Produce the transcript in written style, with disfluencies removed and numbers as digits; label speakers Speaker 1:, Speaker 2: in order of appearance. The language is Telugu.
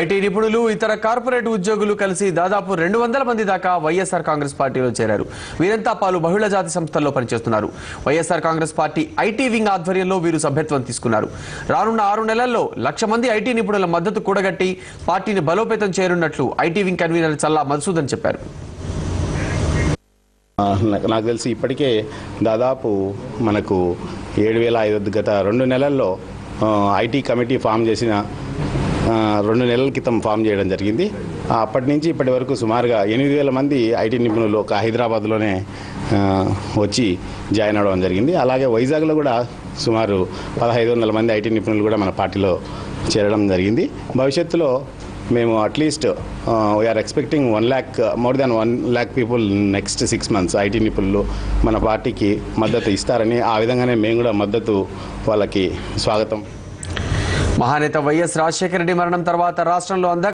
Speaker 1: ఐటీ నిపుణులు ఇతర కార్పొరేట్ ఉద్యోగులు కలిసి దాదాపు 200 మంది దాకా వైఎస్ఆర్ కాంగ్రెస్ పార్టీలో చేరారు. వీరంతా పలు బహుళ జాతి సంస్థల్లో పనిచేస్తున్నారు. YSR Congress party IT wing ఆధ్వర్యంలో వీరు సభ్యత్వం తీసుకున్నారు. రానున్న 6 నెలల్లో 1,00,000 మంది ఐటీ నిపుణుల మద్దతు కూడగట్టి పార్టీని బలోపేతం చేయనున్నట్లు ఐటీ వింగ్ కన్వీనర్ చల్లా మధుసూదన్ చెప్పారు.
Speaker 2: నాకు తెలిసి ఇప్పటికే దాదాపు మనకు 7,500 గత 2 నెలల్లో ఐటీ కమిటీ ఫామ్ చేసిన 2 నెలల క్రితం ఫామ్ చేయడం జరిగింది. అప్పటి నుంచి ఇప్పటి వరకు సుమారుగా 8,000 మంది ఐటీ నిపుణులు ఒక హైదరాబాద్లోనే వచ్చి జాయిన్ అవ్వడం జరిగింది. అలాగే వైజాగ్లో కూడా సుమారు 1,500 మంది ఐటీ నిపుణులు కూడా మన పార్టీలో చేరడం జరిగింది. భవిష్యత్తులో మేము at least we are expecting 1 lakh more than 1 lakh people next 6 months IT నిపుణులు మన పార్టీకి మద్దతు ఇస్తారని, ఆ విధంగానే మేము కూడా మద్దతు వాళ్ళకి స్వాగతం.
Speaker 1: మహానేత వైఎస్ రాజశేఖర రెడ్డి మరణం తర్వాత రాష్ట్రంలో